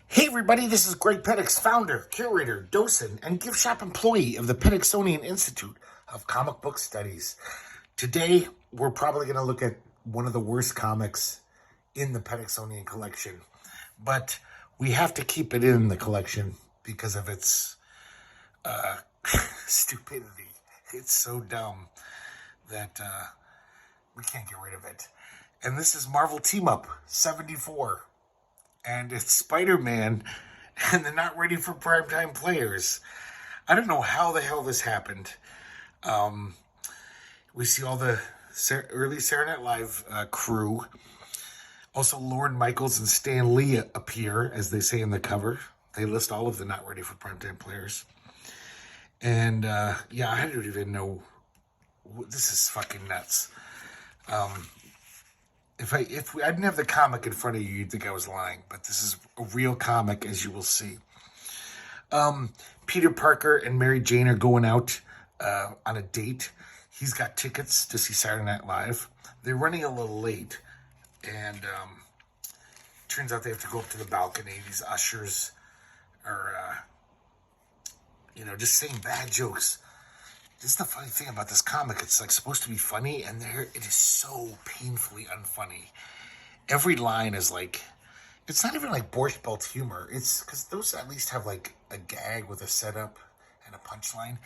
Hey everybody, this is Greg Petix, founder, curator, docent, and gift shop employee of the Petixonian Institute of Comic Book Studies. Today, we're probably going to look at one of the worst comics in the Petixonian collection, but we have to keep it in the collection because of its stupidity. It's so dumb that we can't get rid of it. And this is Marvel Team Up 74. And it's Spider-Man, and they're not ready for primetime players. I don't know how the hell this happened. We see all the early Saturday Night Live crew. Also, Lorne Michaels and Stan Lee appear, as they say in the cover. They list all of the not ready for primetime players. And, yeah, I don't even know. This is fucking nuts. If I didn't have the comic in front of you, you'd think I was lying. But this is a real comic, as you will see. Peter Parker and Mary Jane are going out on a date. He's got tickets to see Saturday Night Live. They're running a little late. And turns out they have to go up to the balcony. These ushers are, just saying bad jokes. This is the funny thing about this comic. It's like supposed to be funny, and it is so painfully unfunny. Every line is like, it's not even like Borscht Belt humor. It's because those at least have like a gag with a setup and a punchline.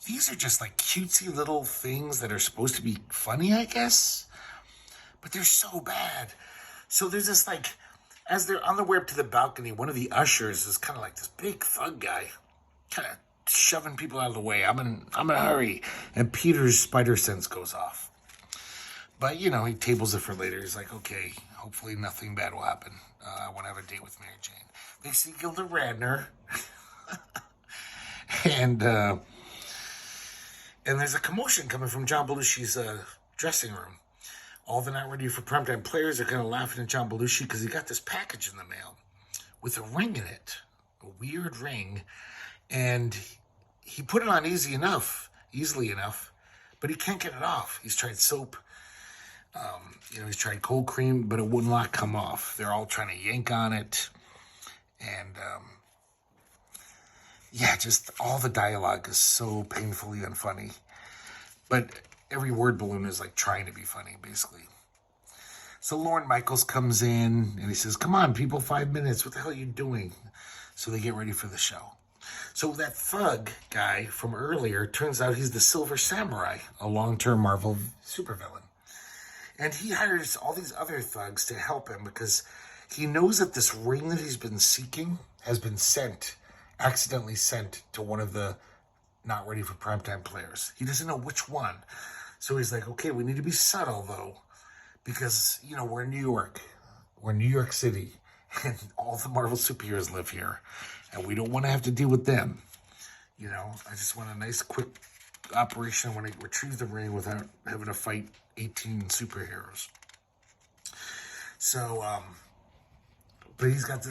These are just like cutesy little things that are supposed to be funny, I guess. But they're so bad. So there's this like, as they're on the way up to the balcony, one of the ushers is kind of like this big thug guy, kind of shoving people out of the way. I'm in a hurry. And Peter's spider sense goes off. But, he tables it for later. He's like, okay, hopefully nothing bad will happen. I want to have a date with Mary Jane. They see Gilda Radner. and there's a commotion coming from John Belushi's dressing room. All the not ready for primetime players are kind of laughing at John Belushi because he got this package in the mail with a ring in it. A weird ring. And he put it on easily enough, but he can't get it off. He's tried soap, he's tried cold cream, but it would not come off. They're all trying to yank on it. And, just all the dialogue is so painfully unfunny. But every word balloon is like trying to be funny, basically. So Lorne Michaels comes in and he says, come on, people, 5 minutes. What the hell are you doing? So they get ready for the show. So that thug guy from earlier, turns out he's the Silver Samurai, a long-term Marvel supervillain. And he hires all these other thugs to help him because he knows that this ring that he's been seeking has been accidentally sent to one of the not ready for primetime players. He doesn't know which one. So he's like, okay, we need to be subtle, though, because, we're in New York. We're in New York City, and all the Marvel superheroes live here. And we don't want to have to deal with them. I just want a nice, quick operation. I want to retrieve the ring without having to fight 18 superheroes. So, but he's got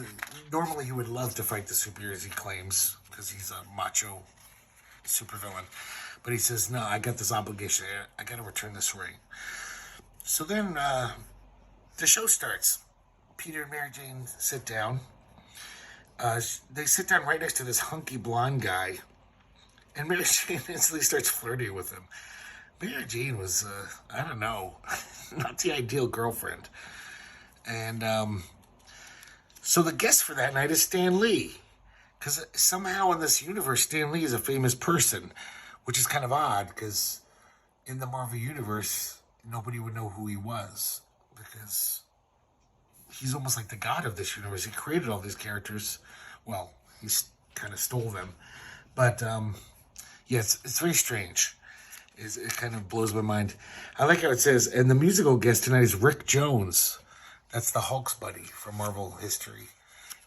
normally he would love to fight the superheroes, he claims, because he's a macho supervillain. But he says, no, I got this obligation. I got to return this ring. So then the show starts. Peter and Mary Jane sit down. They sit down right next to this hunky blonde guy, and Mary Jane instantly starts flirting with him. Mary Jane was, I don't know, not the ideal girlfriend. And so the guest for that night is Stan Lee, because somehow in this universe, Stan Lee is a famous person, which is kind of odd, because in the Marvel Universe, nobody would know who he was, because he's almost like the god of this universe. He created all these characters. Well, he kind of stole them. But, it's very strange. It kind of blows my mind. I like how it says, and the musical guest tonight is Rick Jones. That's the Hulk's buddy from Marvel history.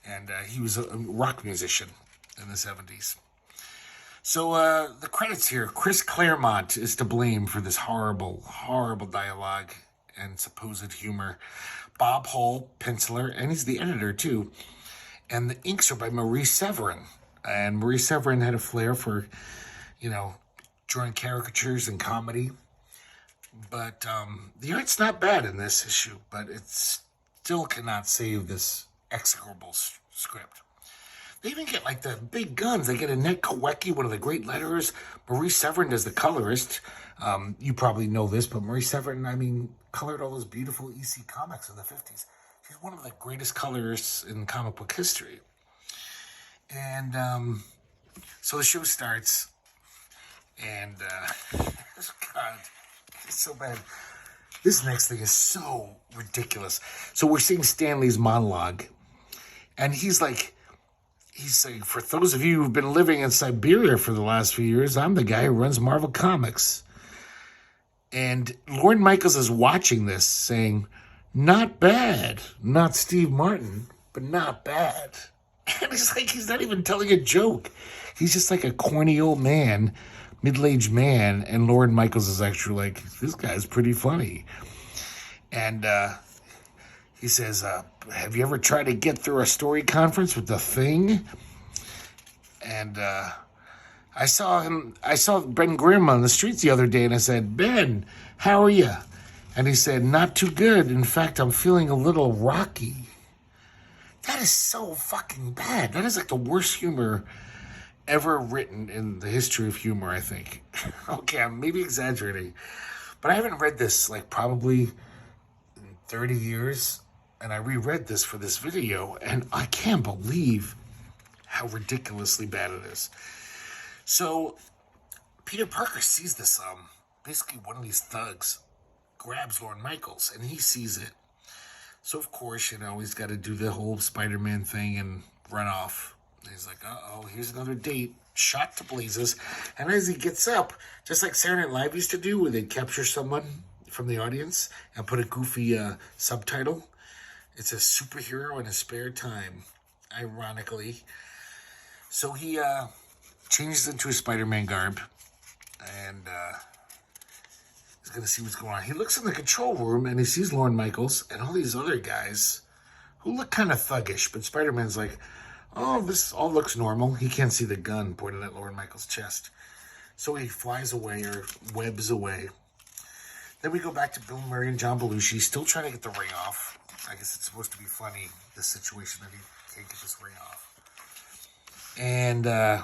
And he was a rock musician in the 70s. So the credits here. Chris Claremont is to blame for this horrible, horrible dialogue and supposed humor. Bob Hall, penciler, and he's the editor too. And the inks are by Maurice Severin. And Maurice Severin had a flair for, drawing caricatures and comedy. But the art's not bad in this issue, but it still cannot save this execrable script. They even get like the big guns. They get Annette Kawecki, one of the great letterers. Marie Severin is the colorist. You probably know this, but Marie Severin, colored all those beautiful EC comics in the 50s. She's one of the greatest colorists in comic book history. And so the show starts, and God, it's so bad. This next thing is so ridiculous. So we're seeing Stanley's monologue, and he's saying, for those of you who've been living in Siberia for the last few years, I'm the guy who runs Marvel Comics. And Lorne Michaels is watching this saying, not bad. Not Steve Martin, but not bad. And it's like he's not even telling a joke. He's just like a corny old man, middle-aged man, and Lorne Michaels is actually like, this guy's pretty funny. And he says, have you ever tried to get through a story conference with The Thing? And I saw Ben Grimm on the streets the other day, and I said, Ben, how are you? And he said, not too good. In fact, I'm feeling a little rocky. That is so fucking bad. That is like the worst humor ever written in the history of humor, I think. Okay, I'm maybe exaggerating, but I haven't read this like probably in 30 years, and I reread this for this video, and I can't believe how ridiculously bad it is. So Peter Parker sees this, basically one of these thugs grabs Lorne Michaels, and he sees it. So, of course, he's got to do the whole Spider-Man thing and run off. And he's like, uh-oh, here's another date, shot to blazes. And as he gets up, just like Saturday Night Live used to do, where they'd capture someone from the audience and put a goofy subtitle, it says superhero in his spare time, ironically. So he changes into his Spider-Man garb, and he's going to see what's going on. He looks in the control room, and he sees Lorne Michaels and all these other guys who look kind of thuggish, but Spider-Man's like, oh, this all looks normal. He can't see the gun pointed at Lorne Michaels' chest. So he flies away, or webs away. Then we go back to Bill Murray and John Belushi, still trying to get the ring off. I guess it's supposed to be funny, this situation, that he can't get this ring off. And the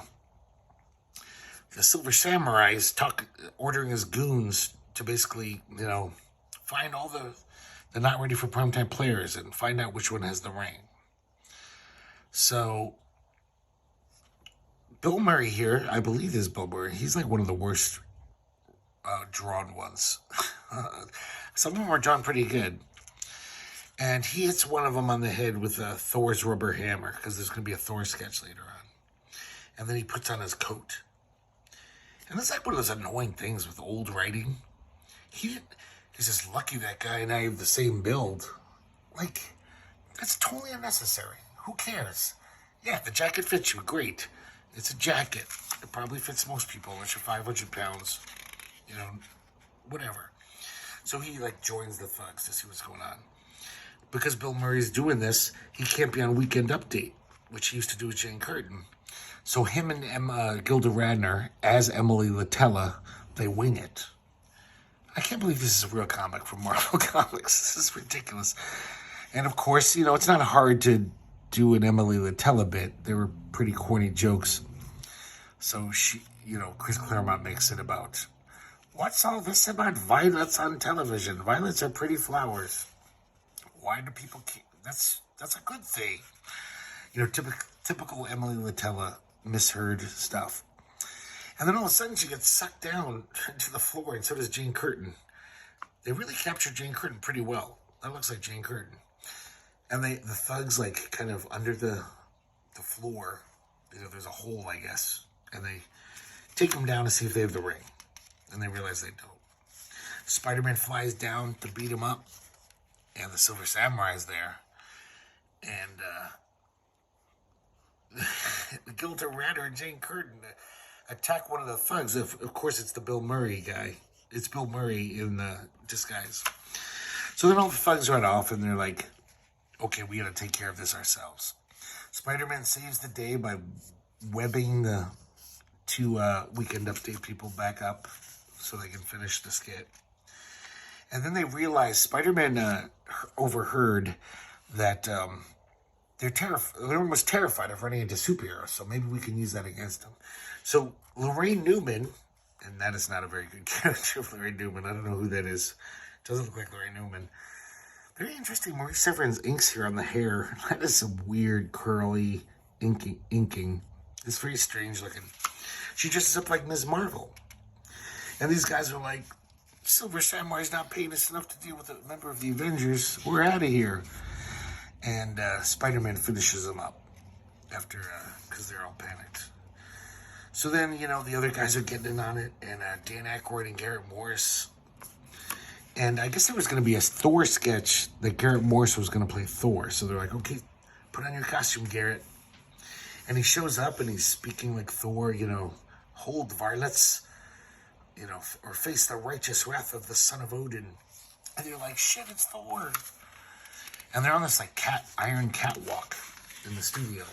Silver Samurai is ordering his goons to basically, find all the not ready for primetime players and find out which one has the ring. So Bill Murray here, I believe is Bill Murray. He's like one of the worst drawn ones. Some of them are drawn pretty good. And he hits one of them on the head with Thor's rubber hammer, because there's going to be a Thor sketch later on. And then he puts on his coat. And that's like one of those annoying things with old writing. He's just lucky that guy and I have the same build. Like, that's totally unnecessary. Who cares? Yeah, the jacket fits you, great. It's a jacket. It probably fits most people unless you're 500 pounds. Whatever. So he joins the thugs to see what's going on. Because Bill Murray's doing this, he can't be on Weekend Update, which he used to do with Jane Curtin. So him and Gilda Radner, as Emily Latella, they wing it. I can't believe this is a real comic from Marvel Comics. This is ridiculous. And of course, it's not hard to do an Emily Latella bit. They were pretty corny jokes. So she, Chris Claremont makes it about, what's all this about violets on television? Violets are pretty flowers. Why do people keep... That's a good thing. Typical Emily Latella misheard stuff. And then all of a sudden she gets sucked down to the floor, and so does Jane Curtin. They really captured Jane Curtin pretty well. That looks like Jane Curtin. And the thugs, kind of under the floor, there's a hole, I guess. And they take them down to see if they have the ring. And they realize they don't. Spider-Man flies down to beat him up. And the Silver Samurai's there. And Gilda Radner and Jane Curtin attack one of the thugs. Of course, it's the Bill Murray guy. It's Bill Murray in disguise. So then all the thugs run off, and they're like, okay, we gotta take care of this ourselves. Spider-Man saves the day by webbing the two Weekend Update people back up so they can finish the skit. And then they realize Spider-Man overheard that Everyone was terrified of running into superheroes, so maybe we can use that against them. So Lorraine Newman, and that is not a very good character of Lorraine Newman. I don't know who that is. Doesn't look like Lorraine Newman. Very interesting. Maurice Severin's inks here on the hair. That is some weird curly inking. It's very strange looking. She dresses up like Ms. Marvel. And these guys are like, Silver Samurai's not paying us enough to deal with a member of the Avengers. We're out of here. And Spider-Man finishes them up after, because they're all panicked. So then, the other guys are getting in on it, and Dan Aykroyd and Garrett Morris. And I guess there was going to be a Thor sketch that Garrett Morris was going to play Thor. So they're like, okay, put on your costume, Garrett. And he shows up, and he's speaking like Thor, hold varlets, or face the righteous wrath of the son of Odin. And they're like, shit, it's Thor. And they're on this like iron catwalk in the studio.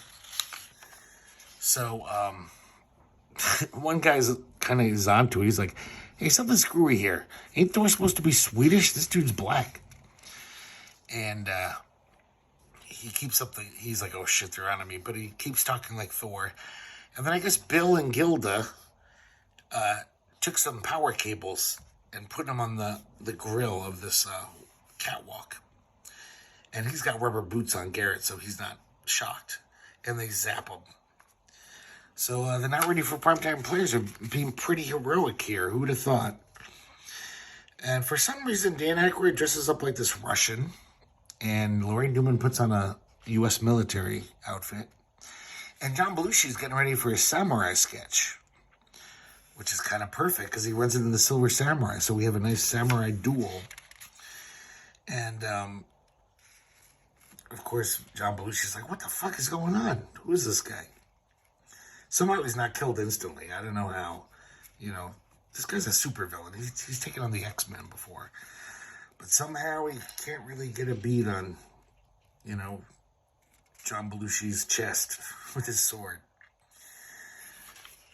So one guy's kind of is onto it. He's like, hey, something screwy here. Ain't Thor supposed to be Swedish? This dude's black. And he keeps up he's like, oh shit, they're on me. But he keeps talking like Thor. And then I guess Bill and Gilda took some power cables and put them on the grill of this catwalk. And he's got rubber boots on Garrett, so he's not shocked. And they zap him. So they're not ready for primetime players. Are being pretty heroic here. Who would have thought? And for some reason, Dan Aykroyd dresses up like this Russian. And Lorraine Newman puts on a U.S. military outfit. And John Belushi's getting ready for his samurai sketch. Which is kind of perfect, because he runs into the Silver Samurai. So we have a nice samurai duel. And of course, John Belushi's like, what the fuck is going on? Who is this guy? Somehow he's not killed instantly. I don't know how. This guy's a supervillain. He's taken on the X-Men before. But somehow he can't really get a beat on, John Belushi's chest with his sword.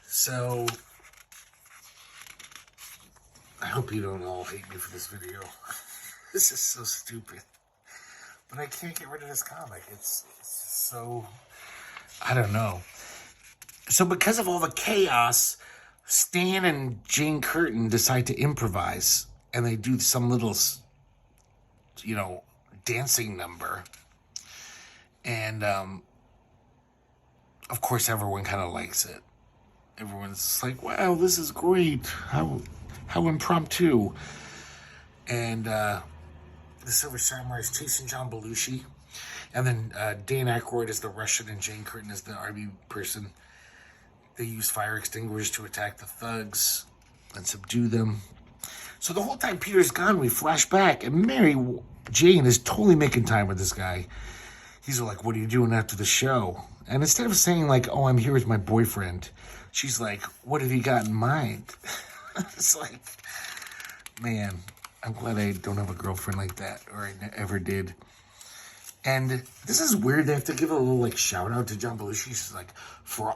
So, I hope you don't all hate me for this video. This is so stupid. But I can't get rid of this comic. It's so, I don't know. So because of all the chaos, Stan and Jane Curtin decide to improvise. And they do some little, dancing number. And, of course, everyone kind of likes it. Everyone's like, wow, this is great. How impromptu. And, the Silver Samurai is chasing John Belushi. And then Dan Aykroyd is the Russian and Jane Curtin is the army person. They use fire extinguishers to attack the thugs and subdue them. So the whole time Peter's gone, we flash back. And Mary Jane is totally making time with this guy. He's like, what are you doing after the show? And instead of saying like, oh, I'm here with my boyfriend, she's like, what have you got in mind? It's like, man, I'm glad I don't have a girlfriend like that, or I ever did. And this is weird. They have to give a little shout out to John Belushi. She's like,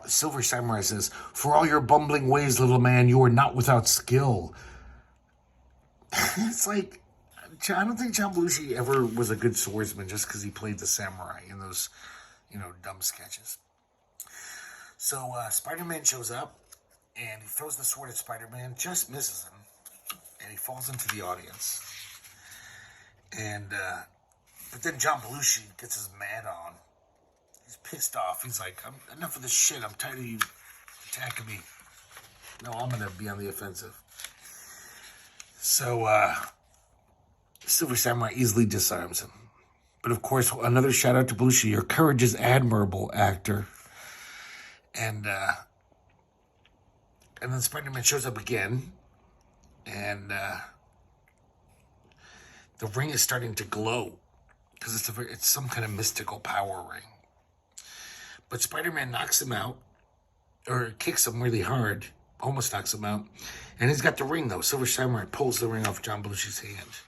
Silver Samurai says, for all your bumbling ways, little man, you are not without skill. It's like, I don't think John Belushi ever was a good swordsman just because he played the samurai in those, dumb sketches. So Spider-Man shows up and he throws the sword at Spider-Man, just misses him. And he falls into the audience. And, but then John Belushi gets his mad on. He's pissed off. He's like, enough of this shit. I'm tired of you attacking me. No, I'm going to be on the offensive. So, Silver Samurai easily disarms him. But of course, another shout out to Belushi. Your courage is admirable, actor. And then Spider-Man shows up again. And the ring is starting to glow because it's some kind of mystical power ring. But Spider-Man knocks him out, or kicks him really hard, almost knocks him out. And he's got the ring, though. Silver Samurai pulls the ring off John Belushi's hand.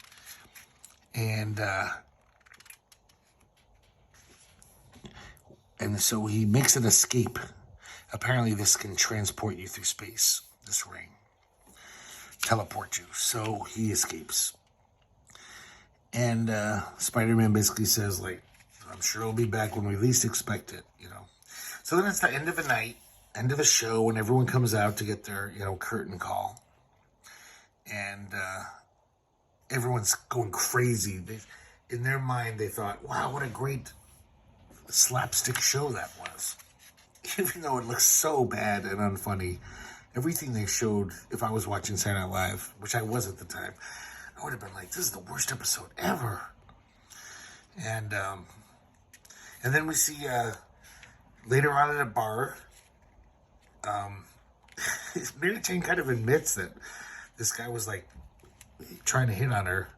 And so he makes an escape. Apparently this can transport you through space, this ring. Teleport you. So he escapes. And Spider-Man basically says, I'm sure it'll be back when we least expect it, you know. So then it's the end of the night, end of the show, and everyone comes out to get their, you know, curtain call. And everyone's going crazy. In their mind, they thought, wow, what a great slapstick show that was. Even though it looks so bad and unfunny, everything they showed, if I was watching Saturday Night Live, which I was at the time, I would have been like, this is the worst episode ever. And then we see later on at a bar, Mary Jane kind of admits that this guy was like trying to hit on her,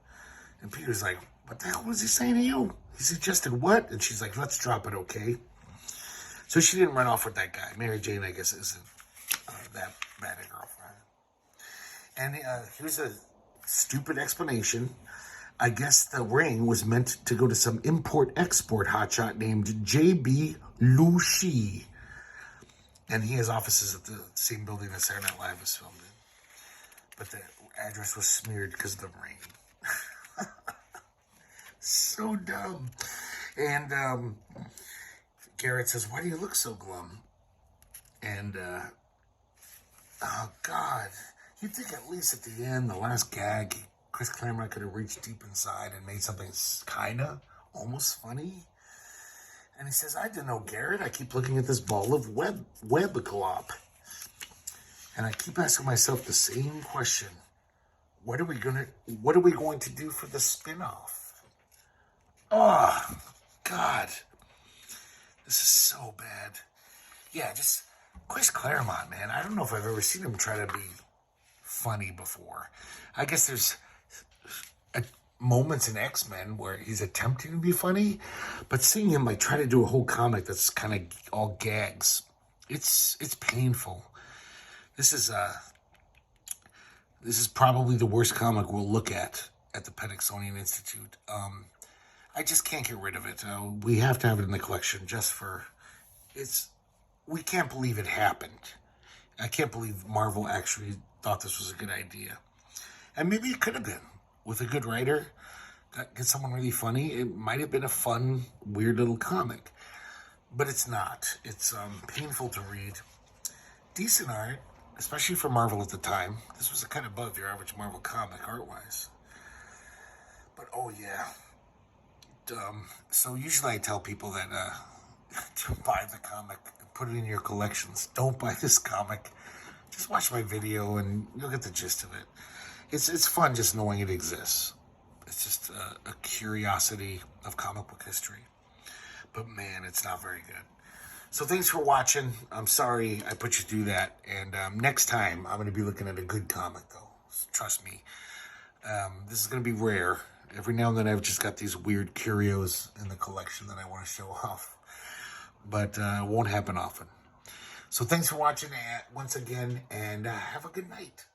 and Peter's like, what the hell was he saying to you? He suggested what? And she's like, let's drop it, okay? So she didn't run off with that guy. Mary Jane, I guess, isn't that bad a girlfriend. And here's a stupid explanation. I guess the ring was meant to go to some import-export hotshot named J.B. Lushi. And he has offices at the same building that Saturday Night Live was filmed in. But the address was smeared because of the rain. So dumb. And Garrett says, why do you look so glum? And, oh, God. You'd think at least at the end, the last gag, Chris Claremont could have reached deep inside and made something kind of almost funny. And he says, I don't know, Garrett. I keep looking at this ball of web glop. And I keep asking myself the same question. What are we going to do for the spinoff? Oh, God. This is so bad. Yeah, just Chris Claremont, man. I don't know if I've ever seen him try to be funny before. I guess there's moments in X-Men where he's attempting to be funny, but seeing him like try to do a whole comic that's kind of all gags, it's painful. This is probably the worst comic we'll look at the Petixonian Institute. I just can't get rid of it. We have to have it in the collection just for we can't believe it happened. I can't believe Marvel actually thought this was a good idea. And maybe it could have been. With a good writer, get someone really funny, it might have been a fun, weird little comic. But it's not. It's painful to read. Decent art, especially for Marvel at the time. This was a kind of above your average Marvel comic, art-wise. But, oh yeah. So usually I tell people that to buy the comic, put it in your collections. Don't buy this comic. Just watch my video and you'll get the gist of it. It's fun just knowing it exists. It's just a curiosity of comic book history. But man, it's not very good. So thanks for watching. I'm sorry I put you through that. And next time, I'm going to be looking at a good comic, though. Trust me. This is going to be rare. Every now and then I've just got these weird curios in the collection that I want to show off. But it won't happen often. So thanks for watching once again, and have a good night.